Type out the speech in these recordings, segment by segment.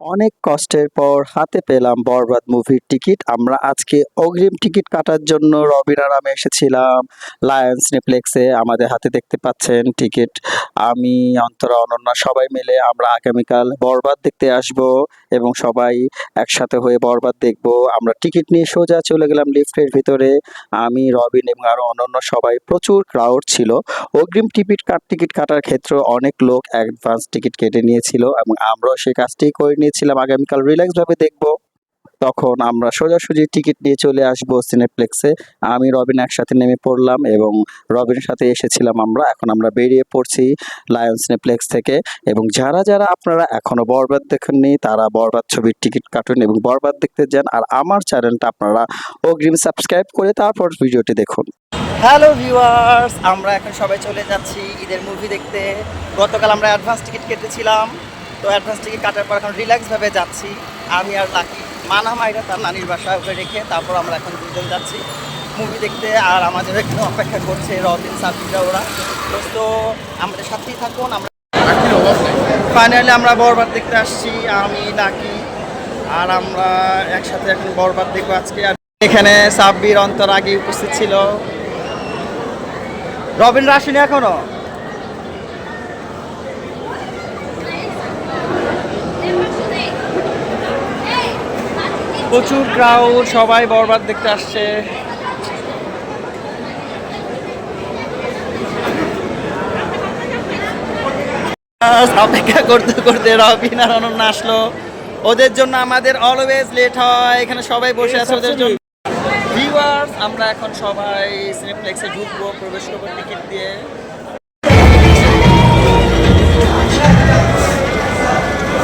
অনেক কষ্টের পর হাতে পেলাম 'বরবাদ' মুভির টিকিট। আমরা আজকে অগ্রিম টিকিট কাটার জন্য রবিন আর আমি এসেছিলাম লায়ন্স সিনেপ্লেক্সে। আমাদের হাতে দেখতে পাচ্ছেন টিকিট। আমি, অন্তরা, অনন্যা সবাই মিলে আমরা আগামীকাল 'বরবাদ' দেখতে আসবো এবং সবাই একসাথে হয়ে 'বরবাদ' দেখবো। আমরা টিকিট নিয়ে সোজা চলে গেলাম লিফটের ভিতরে। আমি, রবিন এবং আরো অন্যান্য সবাই, প্রচুর ক্রাউড ছিল। অগ্রিম টিকিট কাটার ক্ষেত্রেও অনেক লোক অ্যাডভান্স টিকিট কেটে নিয়েছিল এবং আমরাও সেই কাজটিই করে নিয়েছিলাম। আগামীকাল রিল্যাক্স ভাবে দেখবো। তখন আমরা সোজাসুজি টিকিট নিয়ে চলে আসবো সিনেপ্লেক্সে। আমি, রবিন একসাথে নেমে পড়লাম এবং রবিনের সাথে এসেছিলাম আমরা। এখন আমরা বেরিয়ে পড়ছি লায়ন সিনেপ্লেক্স থেকে এবং যারা আপনারা এখনো 'বরবাদ' দেখেননি তারা 'বরবাদ' ছবির টিকিট কাটুন এবং 'বরবাদ' দেখতে যান। আর আমার চ্যানেলটা আপনারা অগ্রিম সাবস্ক্রাইব করে তারপর ভিডিওটি দেখুন। হ্যালো ভিউয়ার্স, আমরা এখন সবাই চলে যাচ্ছি ঈদের মুভি দেখতে। গতকাল আমরা অ্যাডভান্স টিকিট কেটেছিলাম, তো অ্যাডভান্স টিকিট কাটার পর এখন রিল্যাক্সভাবে যাচ্ছি। আমি আর লাকি, মানা মাইরা তার নানির বাসায় ওকে রেখে তারপর আমরা এখন দুজন যাচ্ছি মুভি দেখতে। আর আমাদের এখানে অপেক্ষা করছে রবিন, সাবিরা, ওরা। তো আমাদের সাথেই থাকুন। আমরা ফাইনালি আমরা 'বরবাদ' দেখতে আসছি, আমি, লাকি আর আমরা একসাথে এখন 'বরবাদ' দেখবো আজকে। আর এখানে সাব্বির, অন্তর আগে উপস্থিত ছিল। রবিন আসেনি এখনো। প্রচুর ক্রাউড, সবাই 'বরবাদ' দেখতে আসছে। অপেক্ষা করতে করতে রবিন আর অনন্যা আসলো। ওদের জন্য আমাদের অলওয়েজ লেট হয়। এখানে সবাই বসে আছে ওদের জন্য। ভিউয়ার্স, আমরা এখন সবাই সিনেপ্লেক্সে ঢুকবো, প্রবেশ করবো টিকিট দিয়ে।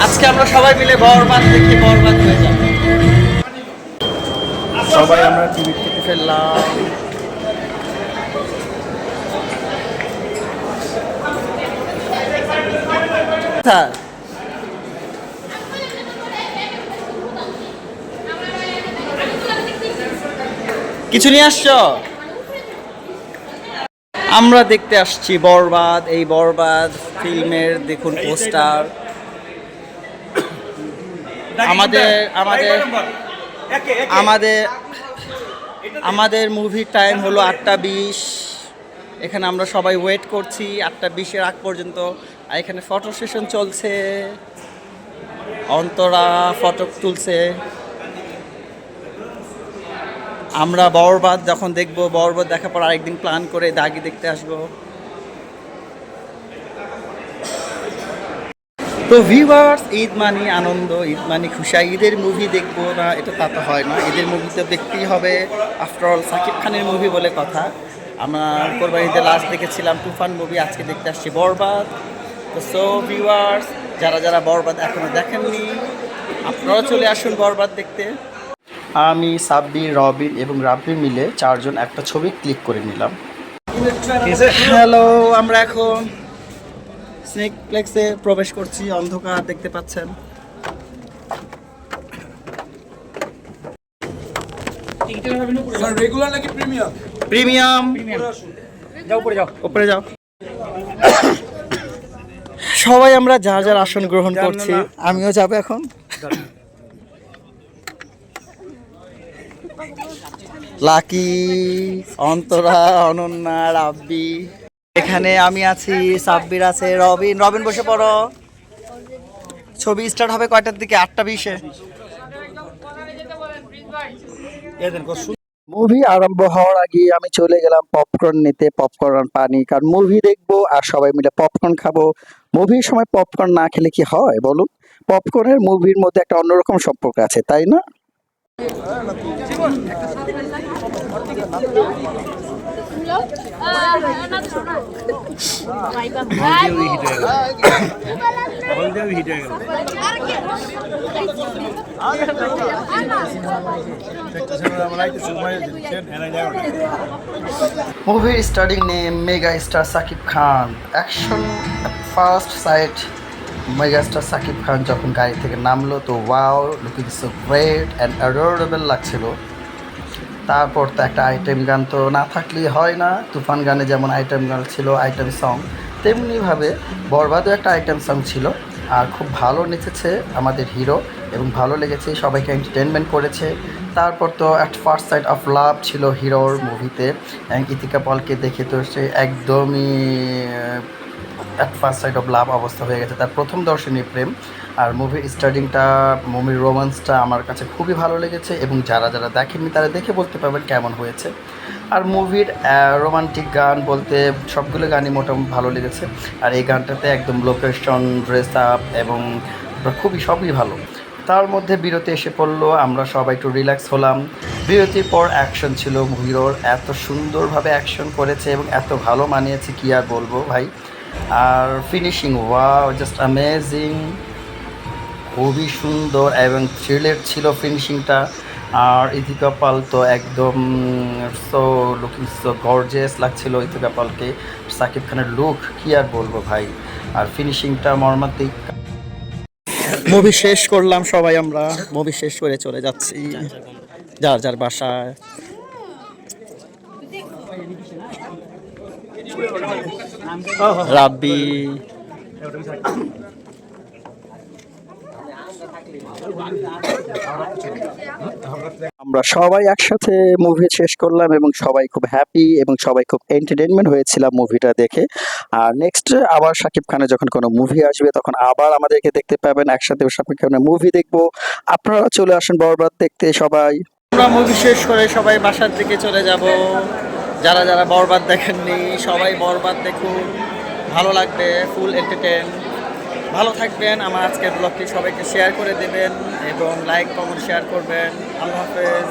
আজকে আমরা সবাই মিলে 'বরবাদ' দেখি, 'বরবাদ' হয়ে যাবে। সবাই আমরা টিকিট কেটে ফেললাম। কিছু নিয়ে আসছো? আমরা দেখতে আসছি 'বরবাদ'। এই 'বরবাদ' ফিল্মের দেখুন পোস্টার। আমাদের আমাদের আমাদের আমাদের মুভির টাইম হলো 8:20। এখানে আমরা সবাই ওয়েট করছি 8:20-এর আগ পর্যন্ত। আর এখানে ফটো সেশন চলছে, অন্তরা ফটো তুলছে। আমরা 'বরবাদ' যখন দেখবো, 'বরবাদ' দেখার পর আরেকদিন প্ল্যান করে 'দাগি' দেখতে আসবো। তো ভিউয়ার্স, ঈদ মানে আনন্দ, ঈদ মানে খুশি। ঈদের মুভি দেখবো না এটা তা তো হয় না, ঈদের মুভি তো দেখতেই হবে। আফটারঅল সাকিব খানের মুভি বলে কথা। আমরা কোরবানিতে লাস্ট দেখেছিলাম তুফান মুভি, আজকে দেখতে আসছি 'বরবাদ'। তো ভিউয়ার্স, যারা 'বরবাদ' এখনো দেখেননি আপনারাও চলে আসুন 'বরবাদ' দেখতে। আমি, সাব্বির, রবিন এবং রাব্বি মিলে চারজন একটা ছবি ক্লিক করে নিলাম। হ্যালো, আমরা এখন সিনেপ্লেক্সে প্রবেশ করছি। অন্ধকার দেখতে পাচ্ছেন। রেগুলার নাকি প্রিমিয়াম? প্রিমিয়াম। যাও, উপরে যাও। সবাই আমরা যার আসন গ্রহণ করছি। আমিও যাব এখন। লাকি, অন্তরা, অনন্যা, রাব্বি। এখানে আমি আছি, সাব্বির আছে, রবিন বসে পড়ো। ছবি স্টার্ট হবে কয়টার দিকে? 8:20-এ। মুভি আরম্ভ হওয়ার আগে আমি চলে গেলাম পপকর্ন নিতে, পপকর্ন আর পানি। কারণ মুভি দেখবো আর সবাই মিলে পপকর্ন খাবো। মুভির সময় পপকর্ন না খেলে কি হয় বলুন? পপকর্নের মুভির মধ্যে একটা অন্যরকম সম্পর্ক আছে, তাই না? মুভির starting name mega star Shakib Khan. Action first sight. Mega star Shakib Khan যখন গাড়ি থেকে নামলো তো wow, looking so great and adorable লাগছিল। তারপর তো একটা আইটেম গান তো না থাকলেই হয় না। তুফান গানে যেমন আইটেম গান ছিল, আইটেম সং, তেমনিভাবে 'বরবাদও একটা আইটেম সং ছিল। আর খুব ভালো নেচেছে আমাদের হিরো এবং ভালো লেগেছে, সবাইকে এন্টারটেনমেন্ট করেছে। তারপর তো at first sight of love ছিল হিরোর মুভিতে, ইতিকা পলকে দেখে তো সে একদমই at first sight of love অবস্থা হয়ে গেছে, তার প্রথম দর্শনী প্রেম। আর মুভির স্টার্টিংটা, মুভির রোমান্সটা আমার কাছে খুবই ভালো লেগেছে এবং যারা যারা দেখেননি তারা দেখে বলতে পারবেন কেমন হয়েছে। আর মুভির রোমান্টিক গান বলতে সবগুলো গানই মোটামুটি ভালো লেগেছে। আর এই গানটাতে একদম লোকেশন, ড্রেস আপ এবং খুবই সবই ভালো। তার মধ্যে বিরতি এসে পড়লো, আমরা সবাই একটু রিল্যাক্স হলাম। বিরতির পর অ্যাকশন ছিল, হিরোর এত সুন্দরভাবে অ্যাকশন করেছে এবং এত ভালো মানিয়েছে কি আর বলবো ভাই। আর ফিনিশিং ওয়াও, জাস্ট অ্যামেজিং, খুবই সুন্দর এবং থ্রিলের ছিল ফিনিশিংটা। আর ইথিকা পাল তো একদম সো লুকিং সো গর্জিয়াস লাগছিল ইথিকা পালকে। সাকিব খানের লুক কি আর বলবো ভাই, আর ফিনিশিংটা মর্মান্তিক। মুভি শেষ করলাম সবাই, আমরা মুভি শেষ করে চলে যাচ্ছি যার যার বাসায়। রাব্বি আমরা সবাই একসাথে মুভি শেষ করলাম এবং সবাই খুব হ্যাপি এবং সবাই খুব এন্টারটেনমেন্ট হয়েছিলাম মুভিটা দেখে। আর নেক্সট আবার শাকিব খানের যখন কোনো মুভি আসবে তখন আবার আমাদেরকে দেখতে পাবেন, একসাথে শাকিব খানের মুভি দেখবো। আপনারা চলে আসেন বরবাদ দেখতে সবাই। আমরা মুভি শেষ করে সবাই বাসার দিকে চলে যাব। যারা যারা বরবাদ দেখেননি সবাই বরবাদ দেখুন, ভালো লাগবে, ফুল এন্টারটেন। ভালো থাকবেন, আমার আজকের ব্লগটি সবাইকে শেয়ার করে দেবেন এবং লাইক কমেন্ট শেয়ার করবেন। আল্লাহ হাফেজ।